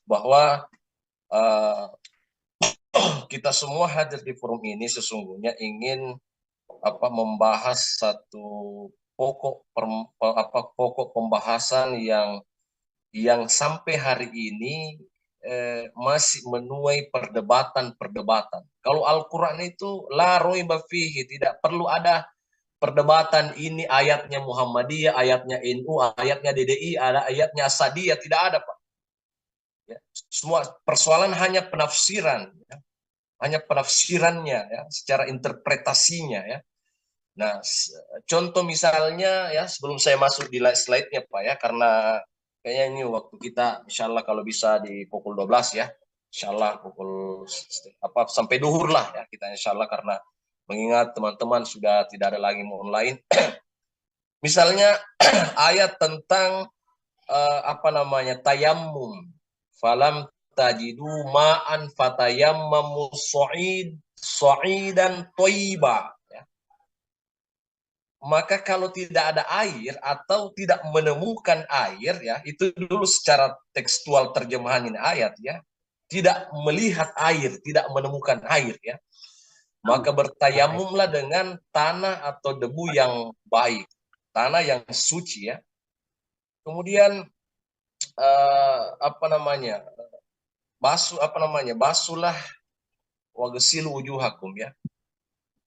bahwa uh, kita semua hadir di forum ini sesungguhnya ingin membahas satu pokok pembahasan yang sampai hari ini masih menuai perdebatan. Kalau Al-Quran itu la raiba fihi, tidak perlu ada perdebatan ini ayatnya Muhammadiyah, ayatnya NU, ayatnya DDI, ada ayatnya Asadiyah, tidak ada, Pak. Ya, semua persoalan hanya penafsiran, ya. Hanya penafsirannya, ya, secara interpretasinya, ya. Nah, contoh misalnya, ya, sebelum saya masuk di slide-nya, Pak, ya, karena kayaknya ini waktu kita, insya Allah kalau bisa di pukul 12, ya, insya Allah pukul sampai duhur lah, ya, kita insya Allah, karena mengingat teman-teman sudah tidak ada lagi online. Misalnya ayat tentang tayammum, falam tajidu ma'an fatayammamu sa'idan thayyiba. Maka kalau tidak ada air atau tidak menemukan air, ya, itu dulu secara tekstual terjemahan ini ayat, ya, tidak melihat air, tidak menemukan air, ya, maka bertayamumlah dengan tanah atau debu yang baik, tanah yang suci, ya. Kemudian basuhlah wagsilu wujuhakum, ya,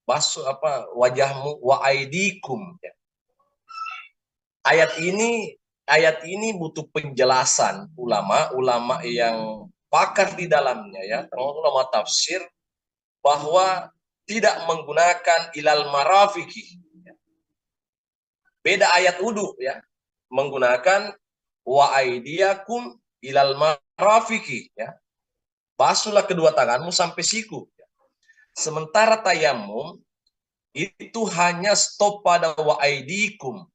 basuh wajahmu, wa aidikum, ya. Ayat ini butuh penjelasan ulama yang pakar di dalamnya, ya, ulama tafsir, bahwa tidak menggunakan ilal marafiki, ya. Beda ayat wudu, ya, menggunakan wa aidiakum ilal marafiki, ya, basuhlah kedua tanganmu sampai siku, ya. Sementara tayamum itu hanya stop pada wa aidikum,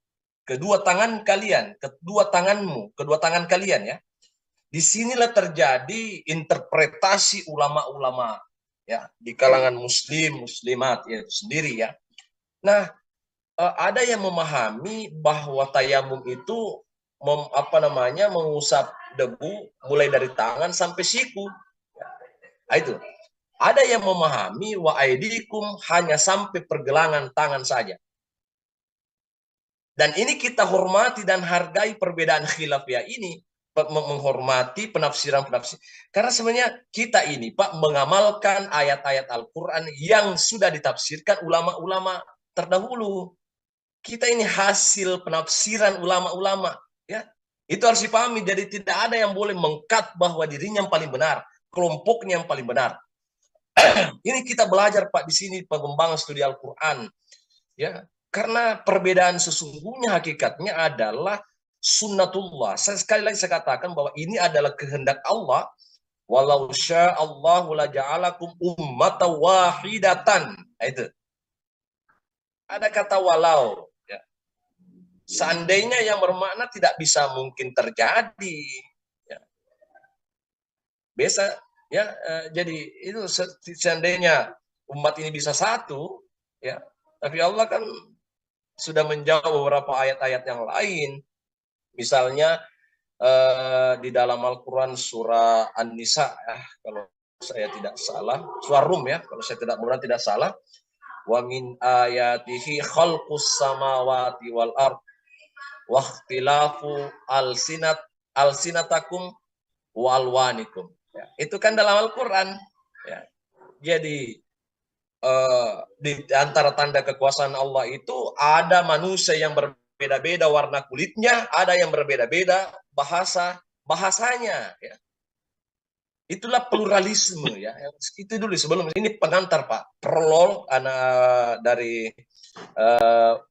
kedua tangan kalian, ya. Disinilah terjadi interpretasi ulama-ulama, ya, di kalangan muslimat itu sendiri, ya. Nah, ada yang memahami bahwa tayamum itu mengusap debu mulai dari tangan sampai siku. Nah, itu. Ada yang memahami wa aidikum hanya sampai pergelangan tangan saja. Dan ini kita hormati dan hargai perbedaan khilafiyah ini, menghormati penafsiran-penafsiran. Karena sebenarnya kita ini, Pak, mengamalkan ayat-ayat Al-Quran yang sudah ditafsirkan ulama-ulama terdahulu. Kita ini hasil penafsiran ulama-ulama, ya. Itu harus dipahami. Jadi tidak ada yang boleh mengkat bahwa dirinya yang paling benar, kelompoknya yang paling benar. Ini kita belajar, Pak, di sini pengembangan studi Al-Quran, ya. Karena perbedaan sesungguhnya hakikatnya adalah sunnatullah. Sekali lagi saya katakan bahwa ini adalah kehendak Allah. Walau sya'allahu la ja'alakum ummatan wahidatan. Itu. Ada kata walau, ya. Seandainya yang bermakna tidak bisa mungkin terjadi, ya. Biasa, ya, jadi itu seandainya umat ini bisa satu, ya. Tapi Allah kan sudah menjawab beberapa ayat-ayat yang lain. Misalnya di dalam Al-Quran surah An-Nisa, ya, kalau saya tidak salah, surah Rum, ya, kalau saya tidak salah, wa min ayatihi khalqus samawati wal ard wa ikhtilafu alsinatakum wa alwanikum. Ya, itu kan dalam Al-Quran, ya. Jadi di antara tanda kekuasaan Allah itu ada manusia yang berbeda-beda warna kulitnya, ada yang berbeda-beda bahasanya, ya. Itulah pluralisme, ya. Itu dulu sebelum ini pengantar, Pak, prolog dari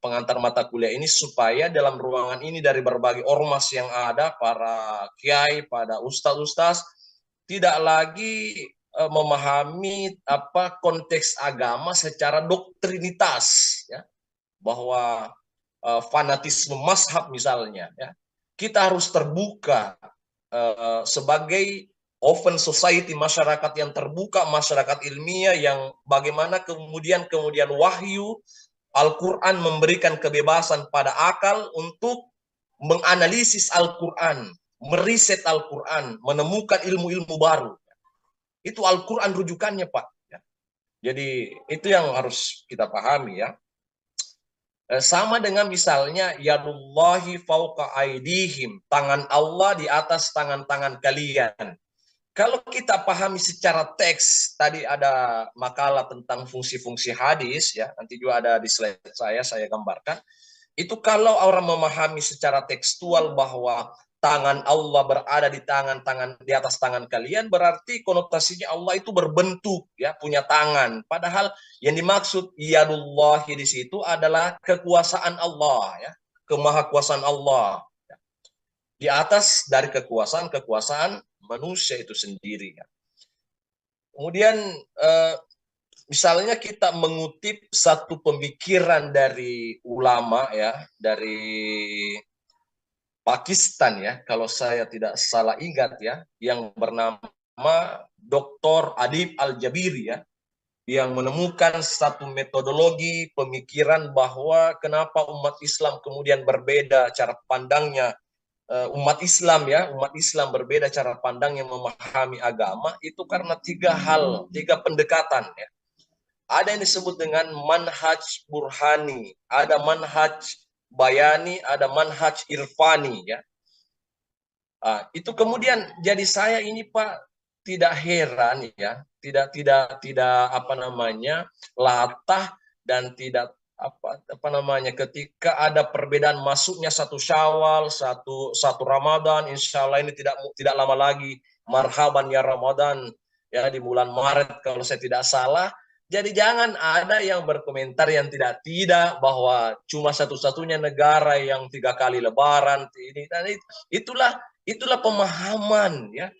pengantar mata kuliah ini, supaya dalam ruangan ini dari berbagai ormas yang ada, para kiai, pada ustaz-ustaz, tidak lagi memahami konteks agama secara doktrinitas, ya, bahwa fanatisme mazhab misalnya, ya. Kita harus terbuka sebagai open society, masyarakat yang terbuka, masyarakat ilmiah yang bagaimana kemudian wahyu Al-Quran memberikan kebebasan pada akal untuk menganalisis Al-Quran, meriset Al-Quran, menemukan ilmu-ilmu baru. Itu Al-Quran rujukannya, Pak. Jadi itu yang harus kita pahami ya. Sama dengan misalnya yadullahi fauqa aidihim, tangan Allah di atas tangan-tangan kalian. Kalau kita pahami secara teks, tadi ada makalah tentang fungsi-fungsi hadis ya, nanti juga ada di slide saya gambarkan. Itu kalau orang memahami secara tekstual bahwa tangan Allah berada di tangan-tangan di atas tangan kalian, berarti konotasinya Allah itu berbentuk ya, punya tangan. Padahal yang dimaksud yadullahi di situ adalah kekuasaan Allah ya, kemahakuasaan Allah. Di atas dari kekuasaan manusia itu sendiri ya. Kemudian misalnya kita mengutip satu pemikiran dari ulama ya, dari Pakistan ya, kalau saya tidak salah ingat ya, yang bernama Dr. Adib Al-Jabiri ya, yang menemukan satu metodologi pemikiran bahwa kenapa umat Islam kemudian berbeda cara pandangnya. Umat Islam ya, umat Islam berbeda cara pandangnya memahami agama itu karena tiga pendekatan ya. Ada yang disebut dengan manhaj burhani, ada manhaj bayani, ada manhaj irfani ya. Itu kemudian jadi saya ini Pak tidak heran ya, tidak apa namanya latah dan tidak apa namanya ketika ada perbedaan masuknya satu Syawal, satu Ramadan, insya Allah ini tidak lama lagi marhaban ya Ramadan ya di bulan Maret kalau saya tidak salah. Jadi jangan ada yang berkomentar yang tidak bahwa cuma satu-satunya negara yang 3 kali Lebaran ini dan itulah pemahaman ya.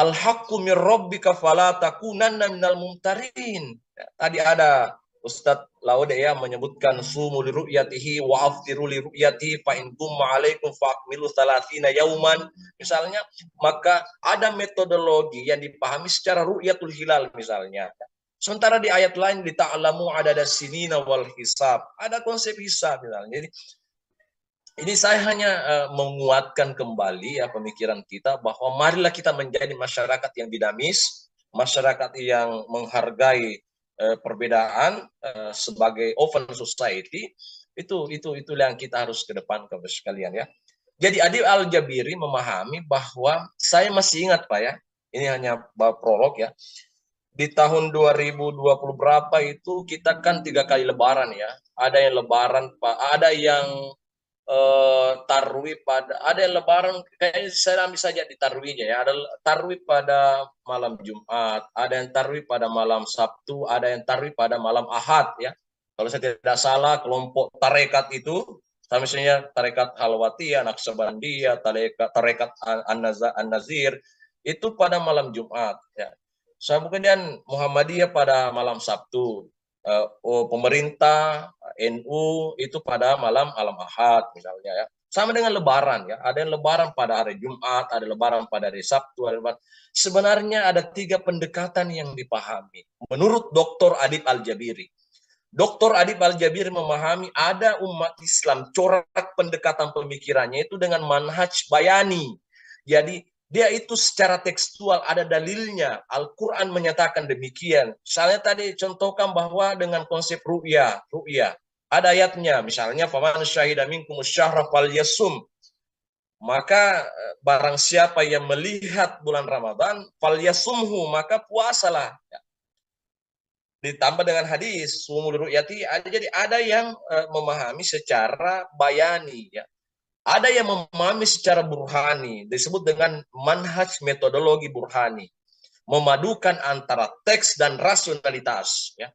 Al-haqqu min rabbika fala takunanna minal mumtarin. Ya, tadi ada Ustadz Laude ya menyebutkan sumu li ru'yatihi wa aftiru li ru'yatihi fa in kumma alaikum fa'akmilu salatina yauman. Misalnya, maka ada metodologi yang dipahami secara ru'yatul hilal misalnya. Sementara di ayat lain di ta'lamu adada sinina wal hisab. Ada konsep hisab misalnya. Jadi ini saya hanya menguatkan kembali ya pemikiran kita bahwa marilah kita menjadi masyarakat yang dinamis, masyarakat yang menghargai perbedaan sebagai open society. Itu yang kita harus kedepankan sekalian ya. Jadi Adib Al-Jabiri memahami bahwa saya masih ingat Pak ya, ini hanya prolog ya. Di tahun 2020 berapa itu kita kan 3 kali lebaran ya. Ada yang lebaran Pak, ada yang tarwi pada ada yang lebaran kayaknya saya ambil saja di tarwinya ya, ada tarwi pada malam Jumat, ada yang tarwi pada malam Sabtu, ada yang tarwi pada malam Ahad ya. Kalau saya tidak salah kelompok tarekat itu misalnya tarekat Halwatiyah, Naqsabandiyah, tarekat An-Nazir itu pada malam Jumat ya. Kemudian Muhammadiyah pada malam Sabtu. Pemerintah NU itu pada malam Ahad misalnya ya. Sama dengan lebaran ya. Ada yang lebaran pada hari Jumat, ada lebaran pada hari Sabtu, ada lebaran. Sebenarnya ada 3 pendekatan yang dipahami. Menurut Dr. Adib Al-Jabiri. Dr. Adib Al-Jabiri memahami ada umat Islam corak pendekatan pemikirannya itu dengan manhaj bayani. Jadi dia itu secara tekstual ada dalilnya. Al-Quran menyatakan demikian. Misalnya tadi contohkan bahwa dengan konsep ru'ya. Ada ayatnya. Misalnya, faman syahida minkum syahra falyasum. Maka barang siapa yang melihat bulan Ramadan, falyasumhu, maka puasalah. Ditambah dengan hadis, sumul ru'yati. Jadi ada yang memahami secara bayani. Ya. Ada yang memahami secara burhani, disebut dengan manhaj metodologi burhani, memadukan antara teks dan rasionalitas. Ya.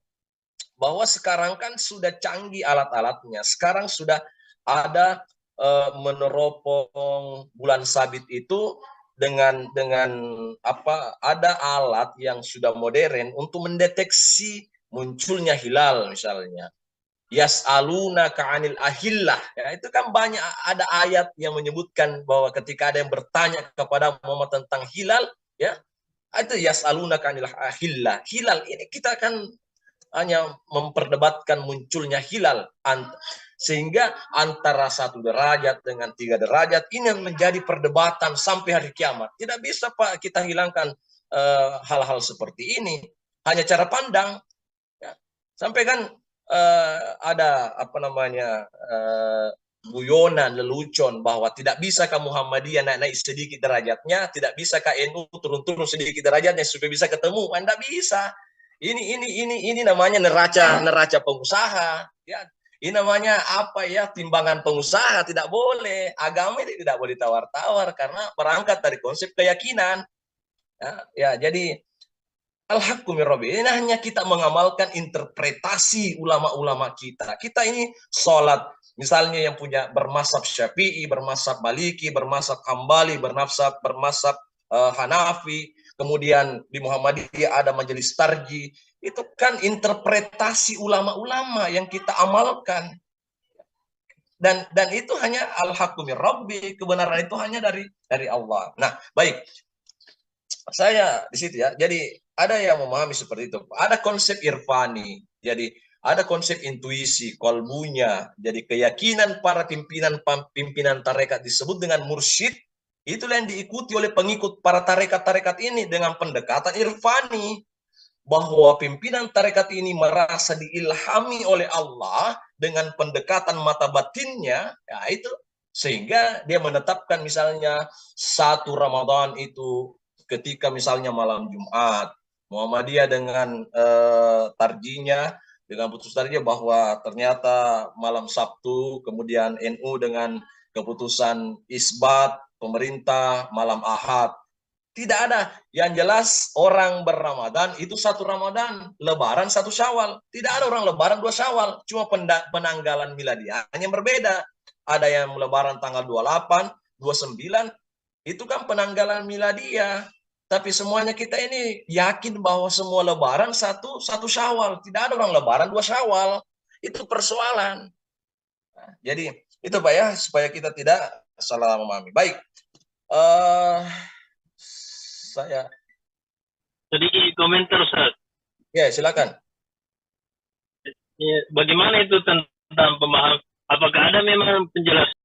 Bahwa sekarang kan sudah canggih alat-alatnya, sekarang sudah ada meneropong bulan sabit itu dengan apa? Ada alat yang sudah modern untuk mendeteksi munculnya hilal misalnya. Yas'aluna ka'anil ahillah. Ya, itu kan banyak ada ayat yang menyebutkan bahwa ketika ada yang bertanya kepada Muhammad tentang hilal, ya, itu yas'aluna ka'anil ahillah. Hilal ini kita kan hanya memperdebatkan munculnya hilal. Sehingga antara 1 derajat dengan 3 derajat ini menjadi perdebatan sampai hari kiamat. Tidak bisa Pak kita hilangkan hal-hal seperti ini. Hanya cara pandang. Ya. Sampai kan ada apa namanya guyonan, lelucon bahwa tidak bisa ke Muhammadiyah naik-naik sedikit derajatnya, tidak bisa ke NU turun-turun sedikit derajatnya supaya bisa ketemu. Tidak bisa. Ini namanya neraca pengusaha. Ya, ini namanya apa ya, timbangan pengusaha, tidak boleh. Agama ini tidak boleh tawar-tawar karena berangkat dari konsep keyakinan. Ya, jadi al-haqqu min rabbi. Ini hanya kita mengamalkan interpretasi ulama-ulama kita. Kita ini sholat, misalnya yang punya bermazhab Syafi'i, bermazhab Maliki, bermazhab Hambali, bermazhab Hanafi, kemudian di Muhammadiyah ada majelis tarji. Itu kan interpretasi ulama-ulama yang kita amalkan. Dan itu hanya al-haqqu min rabbi, kebenaran itu hanya dari Allah. Nah, baik. Saya di situ ya. Jadi ada yang memahami seperti itu. Ada konsep irfani. Jadi ada konsep intuisi, kolbunya. Jadi keyakinan para pimpinan tarekat disebut dengan mursyid. Itulah yang diikuti oleh pengikut para tarekat-tarekat ini dengan pendekatan irfani. Bahwa pimpinan tarekat ini merasa diilhami oleh Allah dengan pendekatan mata batinnya. Ya itu. Sehingga dia menetapkan misalnya 1 Ramadan itu ketika misalnya malam Jumat, Muhammadiyah dengan tarjinya, dengan putus tarjinya bahwa ternyata malam Sabtu, kemudian NU dengan keputusan isbat pemerintah malam Ahad. Tidak ada. Yang jelas orang berRamadan itu 1 Ramadan, Lebaran 1 Syawal. Tidak ada orang Lebaran 2 Syawal. Cuma penanggalan miladiah yang berbeda. Ada yang Lebaran tanggal 28, 29. Itu kan penanggalan miladiah. Tapi semuanya kita ini yakin bahwa semua Lebaran satu Syawal. Tidak ada orang Lebaran 2 Syawal. Itu persoalan. Nah, jadi itu Pak ya, supaya kita tidak salah memahami. Baik. Saya Sedikit komentar, Ustaz. ya silakan. Bagaimana itu tentang pemahaman? Apakah ada memang penjelasan